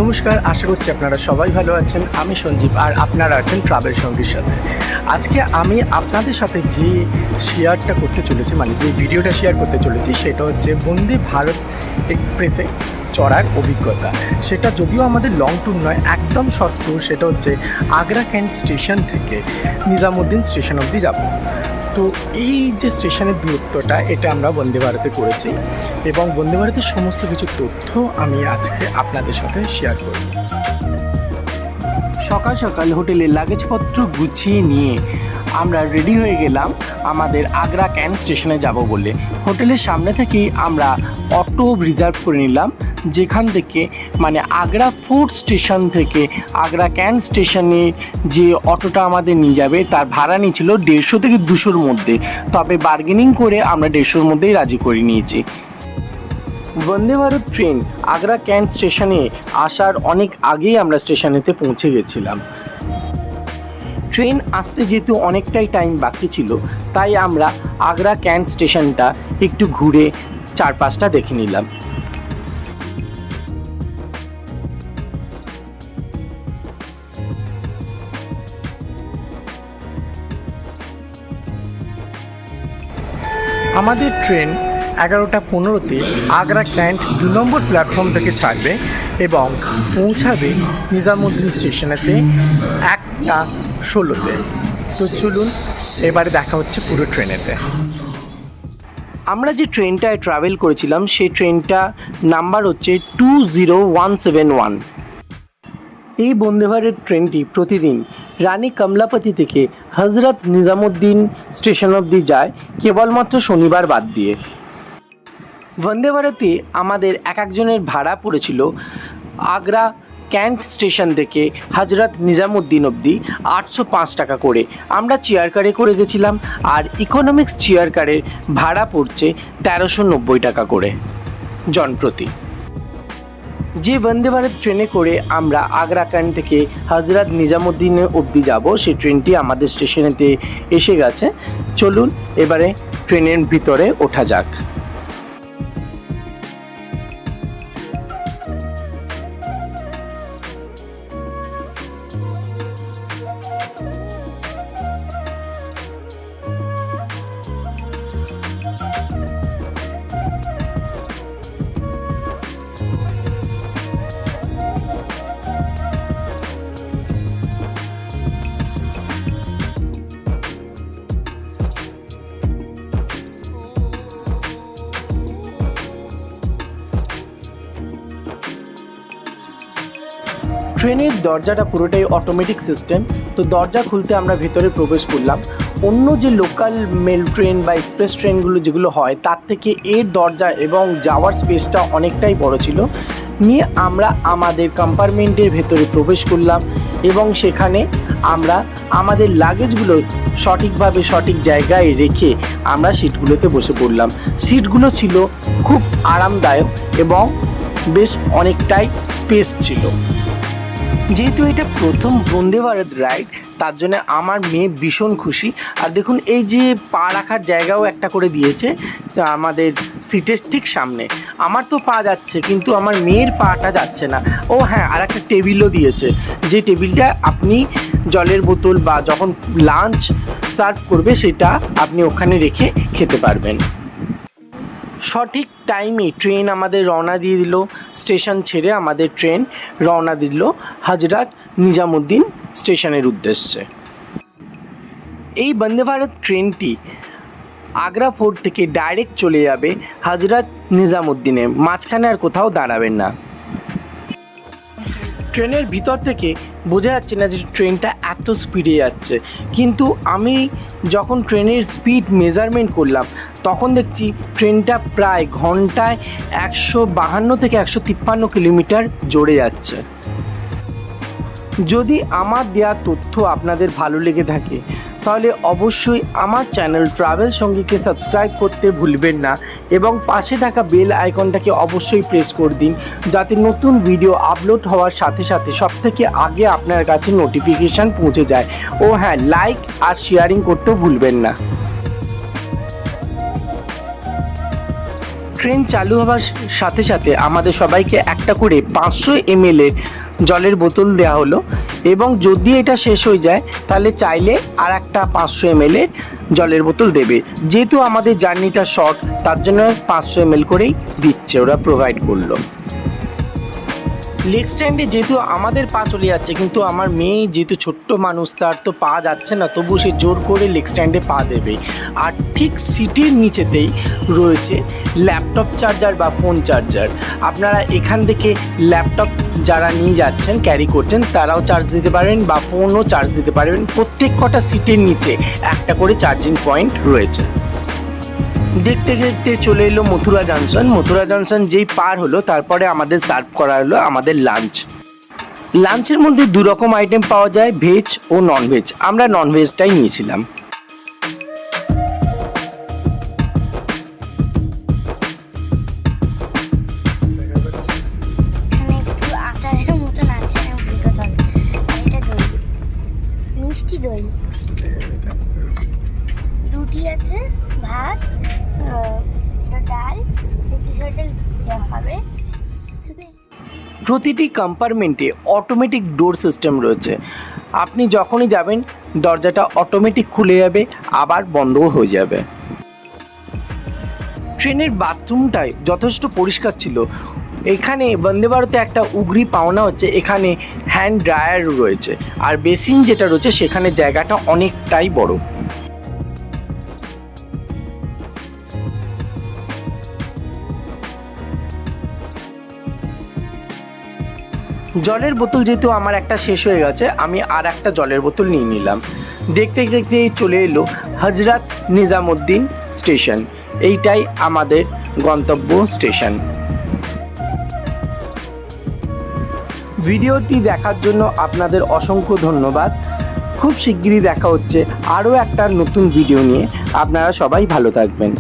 নমস্কার, আশা করছি আপনারা সবাই ভালো আছেন। আমি সঞ্জীব আর আপনারা আছেন ট্রাভেল সঙ্গীর সাথে। আজকে আমি আপনাদের সাথে যে শেয়ারটা করতে চলেছি, মানে যে ভিডিওটা শেয়ার করতে চলেছি, সেটা হচ্ছে বন্দে ভারত এক্সপ্রেসে চড়ার অভিজ্ঞতা। সেটা যদিও আমাদের লং ট্যুর নয়, একদম শর্ট ট্যুর। সেটা হচ্ছে আগ্রা ক্যান্ট স্টেশন থেকে নিজামুদ্দিন স্টেশন অবধি যাব। তো এই যে স্টেশনের দূরত্বটা, এটা আমরা বন্দে ভারতে করেছি এবং বন্দে ভারতের সমস্ত কিছু তথ্য আমি আজকে আপনাদের সাথে শেয়ার করব। সকাল সকাল হোটেলের লাগেজপত্র গুছিয়ে নিয়ে আমরা রেডি হয়ে গেলাম আমাদের আগ্রা ক্যান্ট স্টেশনে যাব বলে। হোটেলের সামনে থেকেই আমরা অটো রিজার্ভ করে নিলাম, যেখান থেকে মানে আগ্রা ফোর্ট স্টেশন থেকে আগ্রা ক্যান্ট স্টেশনে যে অটোটা আমাদের নিয়ে যাবে তার ভাড়া নিয়েছিল 150 থেকে 200-র মধ্যে। তবে বার্গেনিং করে আমরা 150-র মধ্যেই রাজি করে নিয়েছি। বন্দে ভারত ট্রেন আগ্রা ক্যান্ট স্টেশনে আসার অনেক আগেই আমরা স্টেশনেতে পৌঁছে গেছিলাম। ট্রেন আসতে যেহেতু অনেকটাই টাইম বাকি ছিল, তাই আমরা আগ্রা ক্যান্ট স্টেশনটা একটু ঘুরে চারপাশটা দেখে নিলাম। আমাদের ট্রেন 11টা 15-তে আগ্রা ক্যান্ট 2 নম্বর প্ল্যাটফর্ম থেকে ছাড়বে এবং পৌঁছাবে নিজামুদ্দিন স্টেশনেতে 1টা 16-তে। তো চলুন এবারে দেখা হচ্ছে পুরো ট্রেনেতে। আমরা যে ট্রেনটায় ট্রাভেল করেছিলাম সেই ট্রেনটা নাম্বার হচ্ছে 20171। এই বন্দে ভারত ট্রেনটি প্রতিদিন রানী কমলাপতি থেকে হজরত নিজামুদ্দিন স্টেশন অবধি যায়, কেবলমাত্র শনিবার বাদ দিয়ে। বন্দে ভারতে আমাদের এক একজনের ভাড়া পড়েছিল আগ্রা ক্যান্ট স্টেশন থেকে হজরত নিজামুদ্দিন অবধি 805 টাকা করে। আমরা চেয়ার কারে করে গেছিলাম, আর ইকোনমিক্স চেয়ার কারের ভাড়া পড়ছে 1390 টাকা করে জনপ্রতি। যে বন্দে ভারত ট্রেনে করে আমরা আগ্রা ক্যান্ট থেকে হজরত নিজামুদ্দিন অবধি যাব, সেই ট্রেনটি আমাদের স্টেশনেতে এসে গেছে। চলুন এবারে ট্রেনের ভিতরে ওঠা যাক। ট্রেনের দরজাটা পুরোটাই অটোমেটিক সিস্টেম। তো দরজা খুলতে আমরা ভেতরে প্রবেশ করলাম। অন্য যে লোকাল মেল ট্রেন বা এক্সপ্রেস ট্রেনগুলো যেগুলো হয়, তার থেকে এর দরজা এবং যাওয়ার স্পেসটা অনেকটাই বড় ছিল। নিয়ে আমরা আমাদের কম্পার্টমেন্টের ভেতরে প্রবেশ করলাম এবং সেখানে আমরা আমাদের লাগেজগুলো সঠিকভাবে সঠিক জায়গায় রেখে আমরা সিটগুলোতে বসে পড়লাম। সিটগুলো ছিল খুব আরামদায়ক এবং বেশ অনেকটাই স্পেস ছিল। যেহেতু এটা প্রথম বন্দে ভারত রাইড, তার জন্য আমার মেয়ে ভীষণ খুশি। আর দেখুন, এই যে পা রাখার জায়গাও একটা করে দিয়েছে আমাদের সিটের ঠিক সামনে। আমার তো পা যাচ্ছে, কিন্তু আমার মেয়ের পাটা যাচ্ছে না। ও হ্যাঁ, আর একটা টেবিলও দিয়েছে, যে টেবিলটা আপনি জলের বোতল বা যখন লাঞ্চ সার্ভ করবে সেটা আপনি ওখানে রেখে খেতে পারবেন। সঠিক টাইমে ট্রেন আমাদের রওনা দিয়ে দিল। স্টেশন ছেড়ে আমাদের ট্রেন রওনা দিল হজরত নিজামুদ্দিন স্টেশনের উদ্দেশ্যে। এই বন্দে ভারত ট্রেনটি আগ্রা ফোর্ট থেকে ডাইরেক্ট চলে যাবে হজরত নিজামুদ্দিনে, মাঝখানে আর কোথাও দাঁড়াবেন না। ট্রেনের ভিতর থেকে বোঝা যাচ্ছে না যে ট্রেনটা এত স্পিডে যাচ্ছে, কিন্তু আমি যখন ট্রেনের স্পিড মেজারমেন্ট করলাম তখন দেখছি ট্রেনটা প্রায় ঘন্টায় 152 থেকে 153 কিলোমিটার জোরে যাচ্ছে। যদি আমার দেওয়া তথ্য আপনাদের ভালো লেগে থাকে তাহলে অবশ্যই আমার চ্যানেল ট্রাভেল সঙ্গীকে সাবস্ক্রাইব করতে ভুলবেন না এবং পাশে থাকা বেল আইকনটাকে অবশ্যই প্রেস করে দিন, যাতে নতুন ভিডিও আপলোড হওয়ার সাথে সাথে সবথেকে আগে আপনার কাছে নোটিফিকেশান পৌঁছে যায়। ও হ্যাঁ, লাইক আর শেয়ারিং করতেও ভুলবেন না। ট্রেন চালু হওয়ার সাথে সাথে আমাদের সবাইকে একটা করে 500 ml এর জলের বোতল দেওয়া হলো, এবং যদি এটা শেষ হয়ে যায় তাহলে চাইলে আর একটা 500 ml এর জলের বোতল দেবে। যেহেতু আমাদের জার্নিটা শর্ট, তার জন্য 500 ml করেই দিচ্ছে, ওরা প্রোভাইড করলো। লেগ স্ট্যান্ডে যেহেতু আমাদের পা চলে যাচ্ছে, কিন্তু আমার মেয়ে যেহেতু ছোট্ট মানুষ, তার তো পা যাচ্ছে না, তবু সে জোর করে লেগ স্ট্যান্ডে পা দেবে। আর ঠিক সিটের নিচেতেই রয়েছে ল্যাপটপ চার্জার বা ফোন চার্জার। আপনারা এখান থেকে ল্যাপটপ যারা নিয়ে যাচ্ছেন, ক্যারি করছেন, তারাও চার্জ দিতে পারেন বা ফোনও চার্জ দিতে পারবেন। প্রত্যেক কটা সিটের নিচে একটা করে চার্জিং পয়েন্ট রয়েছে। দেখতে দেখতে চলে এলো মথুরা জংশন। মথুরা জংশন যেই পার হলো, তারপরে আমাদের সার্ভ করা হলো আমাদের লাঞ্চ। লাঞ্চের মধ্যে 2 রকম আইটেম পাওয়া যায়, ভেজ ও ননভেজ। আমরা ননভেজটাই নিয়েছিলাম। মিষ্টি দই, রুটি আছে, ভাত, ডাল, হবে। প্রতিটি কম্পার্টমেন্টে অটোমেটিক ডোর সিস্টেম রয়েছে। আপনি যখনই যাবেন দরজাটা অটোমেটিক খুলে যাবে, আবার বন্ধও হয়ে যাবে। ট্রেনের বাথরুমটাই যথেষ্ট পরিষ্কার ছিল। এখানে বন্দে ভারতে একটা উগরি পাওনা হচ্ছে, এখানে হ্যান্ড ড্রায়ার রয়েছে, আর বেসিন যেটা রয়েছে সেখানে জায়গাটা অনেকটাই বড়। জলের বোতল যেহেতু আমার একটা শেষ হয়ে গেছে, আমি আর একটা জলের বোতল নিয়ে নিলাম। দেখতে দেখতে চলে এলো হজরত নিজামুদ্দিন স্টেশন। এইটাই আমাদের গন্তব্য স্টেশন। ভিডিওটি দেখার জন্য আপনাদের অসংখ্য ধন্যবাদ। খুব শিগগিরই দেখা হচ্ছে আরও একটা নতুন ভিডিও নিয়ে। আপনারা সবাই ভালো থাকবেন।